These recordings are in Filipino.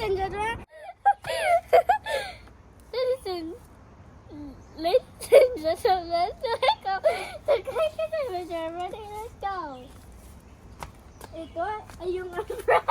and gentlemen. Ladies and gentlemen, let's go. The great television are ready. Let's go. Ito ay yung umbrella.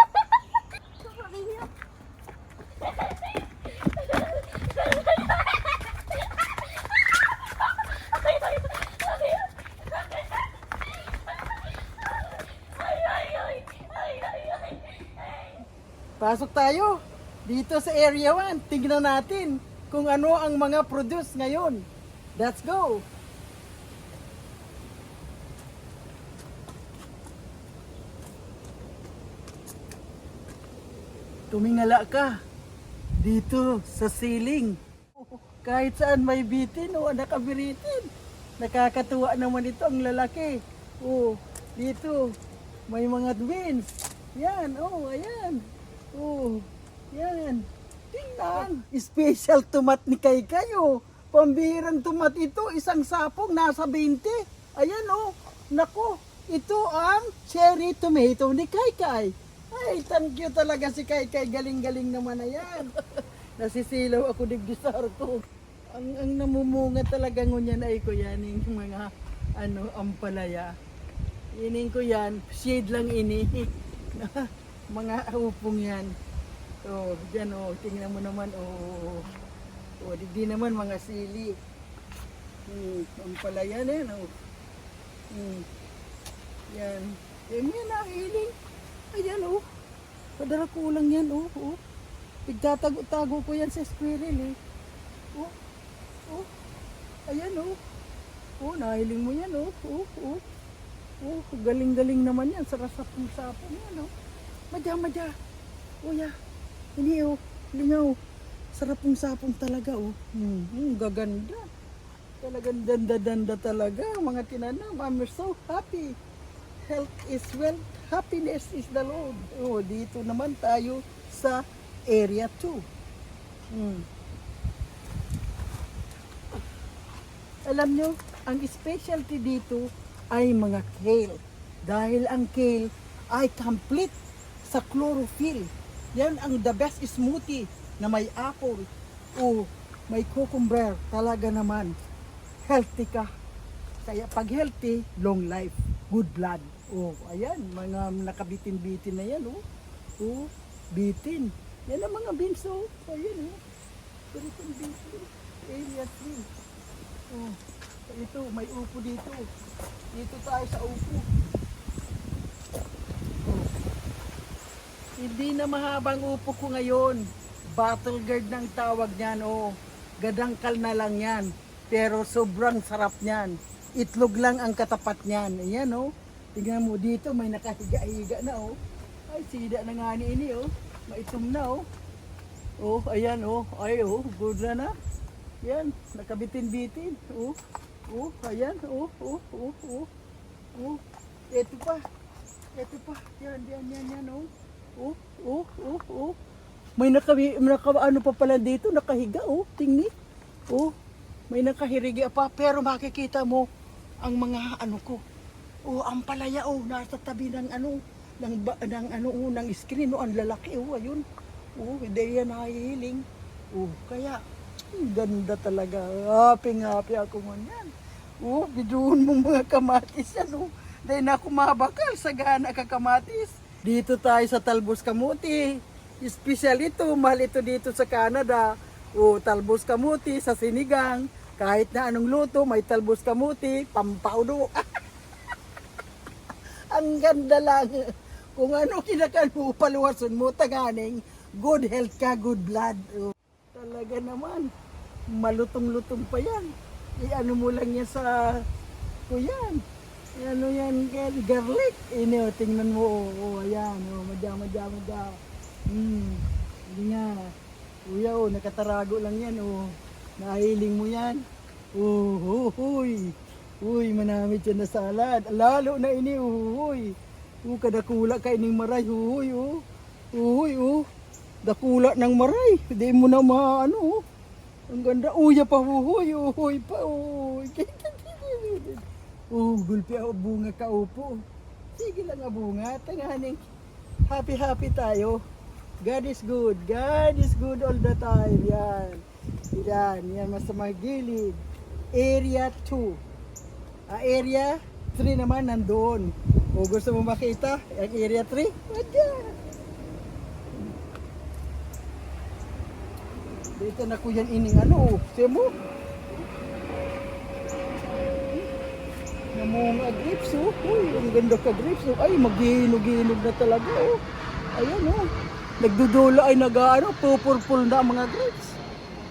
Pasok tayo dito sa Area 1. Tignan natin kung ano ang mga produce ngayon. Let's go! Tumingala ka dito sa ceiling. Kahit saan may bitin o nakabiritin. Nakakatuwa naman ito ang lalaki. Oh, dito may mga twins. Yan, oh, ayan. Oh, yan. Tingnan. Special tomat ni Kaykay, oh. Pambihirang tomat ito. Isang sapong nasa 20. Ayan, oh. Nako, ito ang cherry tomato ni Kaykay. Ay, thank you talaga si Kaykay. Galing-galing naman na yan. Nasisilaw ako digdisar ko. Ang namumunga talaga ngunyan ay ko yan. Yung mga, ampalaya. Ining ko yan. Shade lang ini. Mga upong yan. Oh, dyan oh, tingnan mo naman oh. Oh, di naman mga sili. Ang palaya na yan oh. Yan. Yan ang hiling. Ayan oh. Padara kulang yan oh. Oh. Pigtatago-tago ko yan sa squirrel eh. Oh. Oh. Ayan oh. Oh, nahiling mo yan oh. Oh. Oh. Oh, galing-galing naman yan. Sarasapong-sapong yan oh. Madya. Oh, yeah. Hindi, oh. Lingaw. Sarapong-sapong talaga, oh. Gaganda. Talagang danda-danda talaga. Mga tinanam. I'm so happy. Health is wealth. Happiness is the Lord. Oh, dito naman tayo sa Area 2. Alam nyo, ang specialty dito ay mga kale. Dahil ang kale ay complete sa chlorophyll. Yan ang the best smoothie na may apple o may cucumber. Talaga naman, healthy ka. Kaya pag healthy, long life, good blood. Oh, ayan, mga nakabitin-bitin na yan. Oh, bitin. Yan ang mga beans. Oh, ayan. Bitin-bitin. Area 3. Oh, ito, may upo dito. Dito tayo sa upo. Hindi na mahabang upo ko ngayon. Battle guard ng tawag niyan. Oh, gadangkal na lang yan. Pero sobrang sarap niyan. Itlog lang ang katapat niyan. Ayan oh. Tingnan mo dito may nakahiga-higa na oh. Ay sida na nga ni ini oh. Maitom na oh. Oh ayan oh. Ay oh. Good na na. Yan. Nakabitin-bitin. Oh. Oh. Ayan. Oh. Oh. Oh. Oh. Oh. Ito pa. Ito pa. Yan. Oh. Oh. May ano pa pala dito, nakahiga oh, tingni. Oh, may nakahiriga pa pero makikita mo ang mga ko. Oh, ang palaya oh, nasa tabi ng ng screen oh, ang lalaki oh, ayun. Oh, hindi yan nahihiling. Oh, kaya ganda talaga. Happy ako ngunyan. Oh, biduhon mo mga kamatis yan oh. Dahil na ako mabakal sa gana ka kamatis. Dito tayo sa talbos kamuti. Special ito, mahal ito dito sa Canada. O talbos kamuti sa sinigang. Kahit na anong luto, may talbos kamuti, pampaudo. Ang ganda lang. Kung ano kinakan mo, paluwason mo, taganing, good health ka, good blood. O, talaga naman, malutong-lutong pa yan. I-ano mo lang yan sa, kuyan. Ano yan, garlic. Tingnan mo, ayan, madya. Hindi nga. Kuya, nakatarago lang yan, nahiling mo yan. Uy, manamit yan na salad. Lalo na ini, kadakula ka ining maray, dakula ng maray. Hindi mo na maano, ang ganda, uya pa, pa, gulpi ako bunga ka upo. Sige lang bunga, tanganing happy tayo. God is good. God is good all the time. Yan. Yan mas sa mga gilid. Area 2. Area 3 naman nandoon. O gusto mo makita ang area 3? Ayan. Dito na ko yan ining ano. Siya mo? Namong grapes oh. Uy, ang ganda ka grapes oh. Ay, maghinog-hinog na talaga oh. Ayan oh. Nagdudula ay nag-ano, pupurpul na ang mga grapes.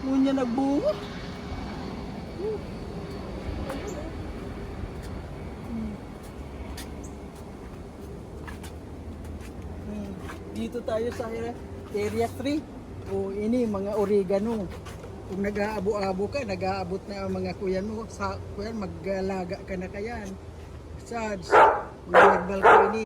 Ngunya nagbunga. Dito tayo sa area 3. O ini mga oregano. Kung nag-aabo-abo ka, nag-aabot na ang mga kuyan mo. Sa kuyan, maggalaga ka na kayan. Sarge, nagbalko ini.